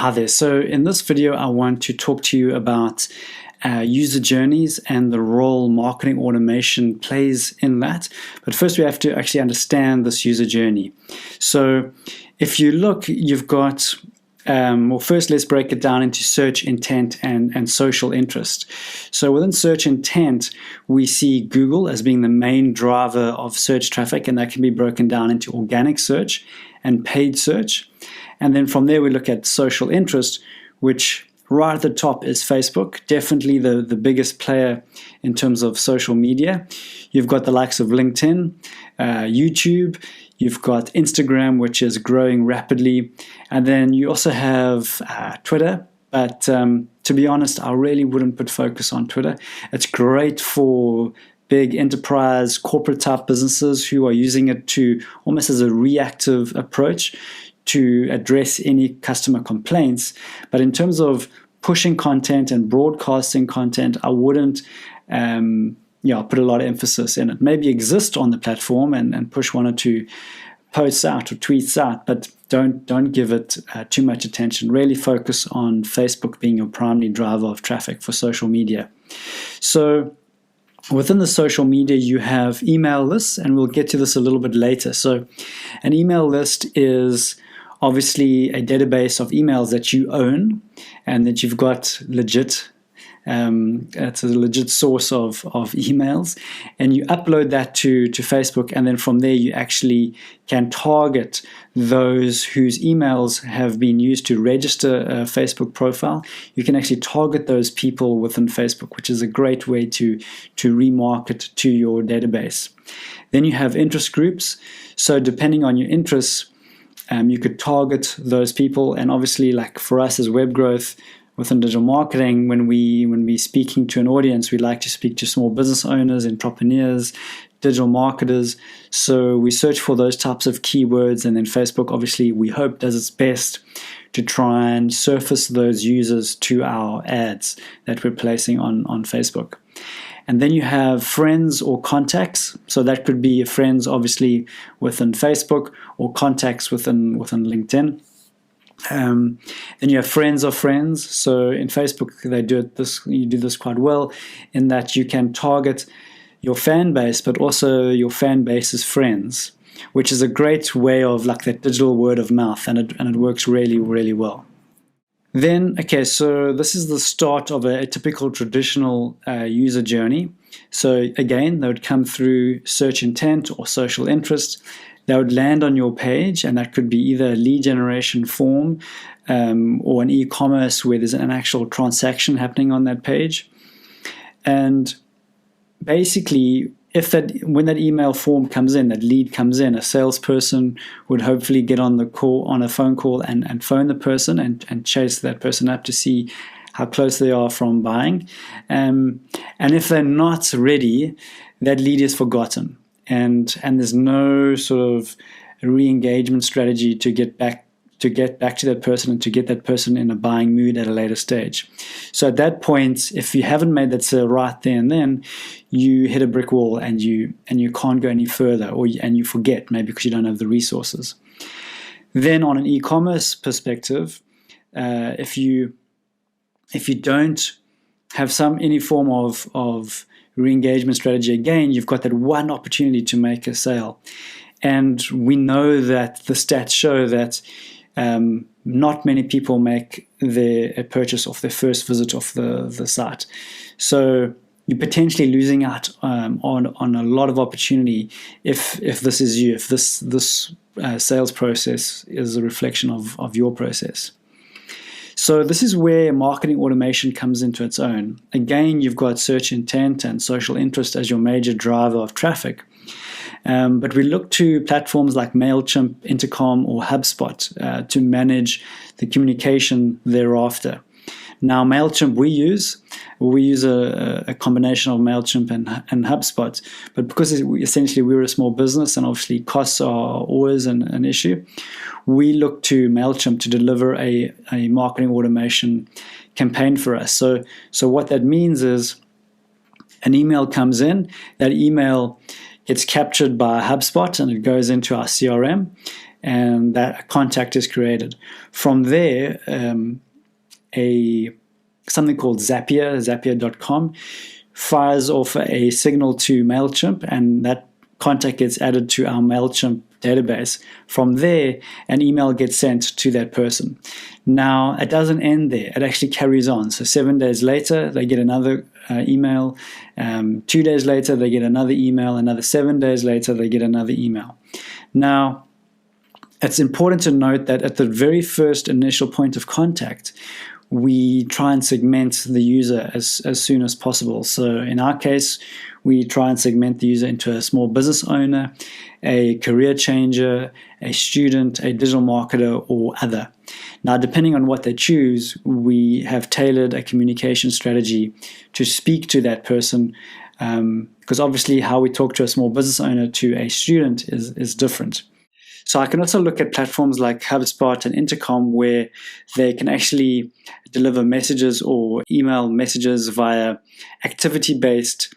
Hi there. So in this video, I want to talk to you about user journeys and the role marketing automation plays in that. But first, we have to actually understand this user journey. So if you look, you've got, well, first let's break it down into search intent and social interest. So within search intent, we see Google as being the main driver of search traffic, and that can be broken down into organic search and paid search. And then from there, we look at social interest, which right at the top is Facebook, definitely the biggest player in terms of social media. You've got the likes of LinkedIn, YouTube, you've got Instagram, which is growing rapidly. And then you also have Twitter. But to be honest, I really wouldn't put focus on Twitter. It's great for big enterprise, corporate type businesses who are using it to almost as a reactive approach to address any customer complaints. But in terms of pushing content and broadcasting content, I wouldn't put a lot of emphasis in it. Maybe exist on the platform and push one or two posts out or tweets out, but don't give it too much attention. Really focus on Facebook being your primary driver of traffic for social media. So within the social media, you have email lists, and we'll get to this a little bit later. So an email list is obviously a database of emails that you own and that you've got legit. It's a legit source of emails, and you upload that to Facebook, and then from there you actually can target those whose emails have been used to register a Facebook profile. You can actually target those people within Facebook, which is a great way to remarket to your database. Then you have interest groups. So depending on your interests, you could target those people. And obviously, like for us as web growth within digital marketing, when we speaking to an audience, we like to speak to small business owners, entrepreneurs, digital marketers. So we search for those types of keywords, and then Facebook, obviously, we hope does its best to try and surface those users to our ads that we're placing on Facebook. And then you have friends or contacts. So that could be friends, obviously, within Facebook, or contacts within LinkedIn. Then you have friends of friends. So in Facebook, you do this quite well, in that you can target your fan base, but also your fan base's friends, which is a great way of like that digital word of mouth, and it works really, really well. Then, okay, so this is the start of a typical traditional user journey. So again, they would come through search intent or social interest. They would land on your page, and that could be either a lead generation form or an e-commerce where there's an actual transaction happening on that page. And basically, when that email form comes in, that lead comes in, a salesperson would hopefully get on a phone call and phone the person and chase that person up to see how close they are from buying. And if they're not ready, that lead is forgotten. And there's no sort of re-engagement strategy to get back to that person and to get that person in a buying mood at a later stage. So at that point, if you haven't made that sale right there and then, you hit a brick wall and you can't go any further, and you forget, maybe because you don't have the resources. Then on an e-commerce perspective, if you don't have any form of re-engagement strategy, again, you've got that one opportunity to make a sale. And we know that the stats show that not many people make a purchase off their first visit of the site. So you're potentially losing out on a lot of opportunity if this is you, if this sales process is a reflection of your process. So this is where marketing automation comes into its own. Again, you've got search intent and social interest as your major driver of traffic. But we look to platforms like MailChimp, Intercom, or HubSpot to manage the communication thereafter. Now, MailChimp we use a combination of MailChimp and HubSpot, but because essentially we're a small business and obviously costs are always an issue, we look to MailChimp to deliver a marketing automation campaign for us. So what that means is an email comes in, that email gets captured by HubSpot and it goes into our CRM. and that contact is created. From there, something called Zapier.com, fires off a signal to MailChimp, and that contact gets added to our MailChimp database. From there, an email gets sent to that person. Now, it doesn't end there. It actually carries on. So 7 days later, they get another email. 2 days later, they get another email. Another 7 days later, they get another email. Now, it's important to note that at the very first initial point of contact, we try and segment the user as soon as possible. So in our case, we try and segment the user into a small business owner, a career changer, a student, a digital marketer, or other. Now, depending on what they choose, we have tailored a communication strategy to speak to that person, because obviously how we talk to a small business owner to a student is different. So I can also look at platforms like HubSpot and Intercom, where they can actually deliver messages or email messages via activity-based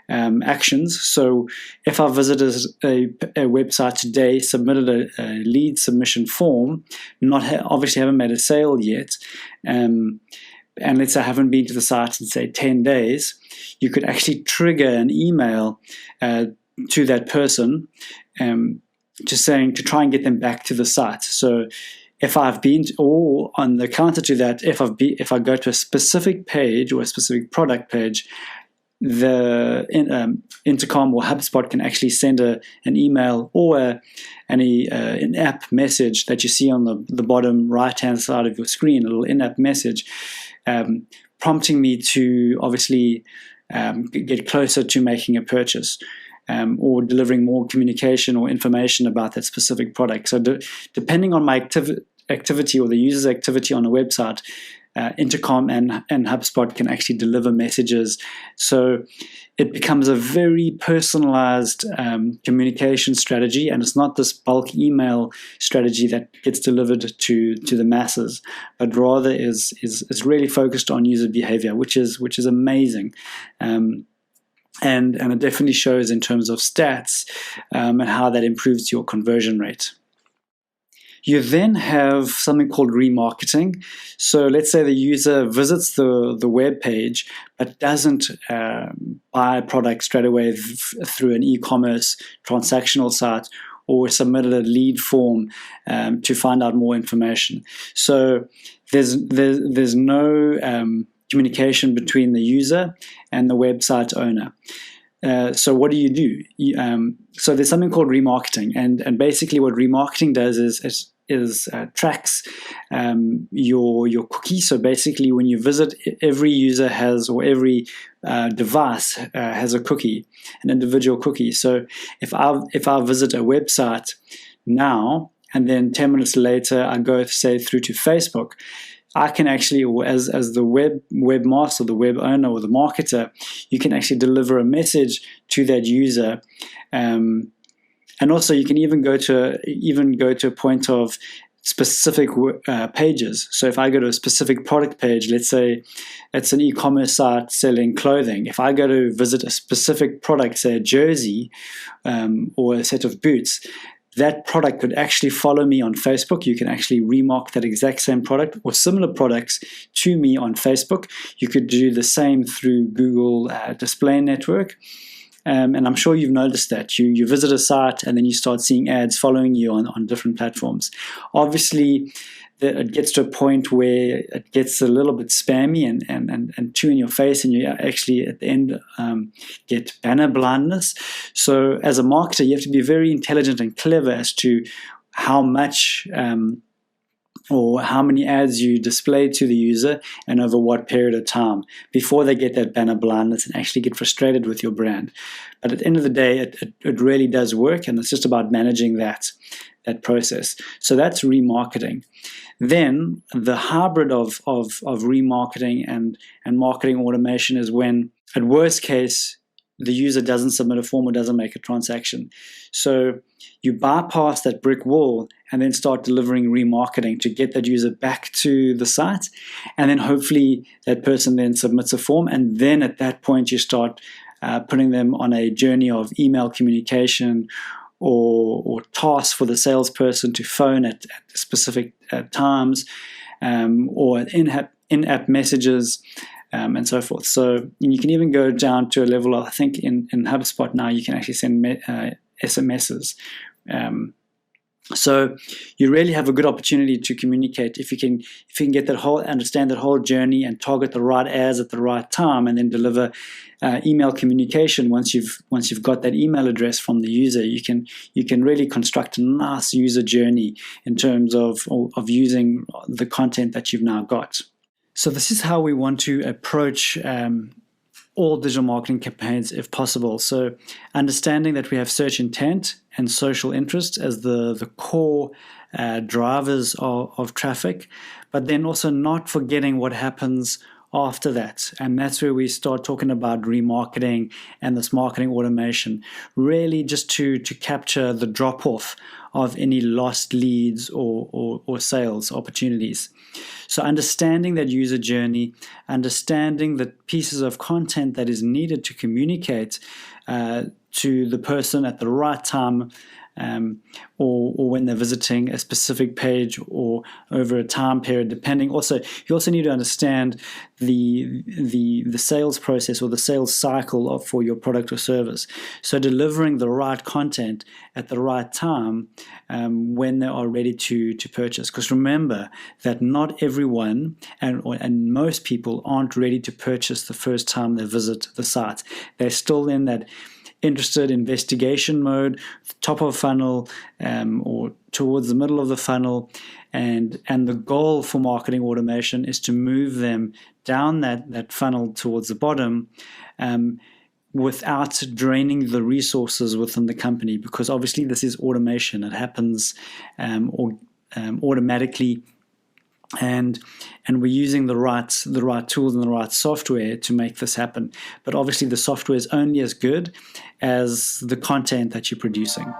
actions. So if our visitors a website today submitted a lead submission form, obviously haven't made a sale yet, and let's say I haven't been to the site in, say, 10 days, you could actually trigger an email to that person, to try and get them back to the site. So if I've been, or on the counter to that, if I go to a specific page or a specific product page, the Intercom or HubSpot can actually send an email or an in-app message that you see on the bottom right-hand side of your screen, a little in-app message, prompting me to obviously get closer to making a purchase. Or delivering more communication or information about that specific product. So depending on my activity or the user's activity on a website, Intercom and HubSpot can actually deliver messages. So it becomes a very personalized communication strategy, and it's not this bulk email strategy that gets delivered to the masses, but rather is really focused on user behavior, which is amazing. And it definitely shows in terms of stats and how that improves your conversion rate. You then have something called remarketing. So let's say the user visits the web page but doesn't buy a product straight away through an e-commerce transactional site, or submitted a lead form to find out more information. So there's no communication between the user and the website owner. So what do you do? So there's something called remarketing, and basically what remarketing does is tracks your cookie. So basically, when you visit, every user has, or every device has a cookie, an individual cookie. So if I visit a website now, and then 10 minutes later I go, say, through to Facebook, I can actually, or as the webmaster, the web owner, or the marketer, you can actually deliver a message to that user, and also you can even go to a point of specific pages. So if I go to a specific product page, let's say it's an e-commerce site selling clothing. If I go to visit a specific product, say a jersey or a set of boots, that product could actually follow me on Facebook. You can actually remarket that exact same product or similar products to me on Facebook. You could do the same through Google Display Network. And I'm sure you've noticed that. You visit a site and then you start seeing ads following you on different platforms. Obviously, it gets to a point where it gets a little bit spammy and too in your face, and you actually at the end get banner blindness. So as a marketer, you have to be very intelligent and clever as to how much or how many ads you display to the user and over what period of time before they get that banner blindness and actually get frustrated with your brand. But at the end of the day, it really does work, and it's just about managing that process. So that's remarketing. Then the hybrid of remarketing and marketing automation is when, at worst case, the user doesn't submit a form or doesn't make a transaction. So you bypass that brick wall and then start delivering remarketing to get that user back to the site. And then hopefully that person then submits a form. And then at that point, you start putting them on a journey of email communication or tasks for the salesperson to phone at specific times, or in-app messages, and so forth. So you can even go down to a level of, I think in HubSpot now you can actually send SMSs. So you really have a good opportunity to communicate if you can get understand that whole journey and target the right ads at the right time, and then deliver email communication. Once you've got that email address from the user, you can really construct a nice user journey in terms of using the content that you've now got. So this is how we want to approach all digital marketing campaigns if possible. So understanding that we have search intent and social interest as the core drivers of traffic, but then also not forgetting what happens after that. And that's where we start talking about remarketing and this marketing automation, really just to capture the drop-off of any lost leads or sales opportunities. So understanding that user journey, understanding the pieces of content that is needed to communicate to the person at the right time, or when they're visiting a specific page or over a time period, depending. Also, you also need to understand the sales process or the sales cycle for your product or service. So delivering the right content at the right time when they are ready to purchase. Because remember that not everyone and most people aren't ready to purchase the first time they visit the site. They're still in that interested investigation mode, top of funnel, or towards the middle of the funnel, and the goal for marketing automation is to move them down that funnel towards the bottom, without draining the resources within the company, because obviously this is automation. It happens automatically. And we're using the right tools and the right software to make this happen. But obviously the software is only as good as the content that you're producing.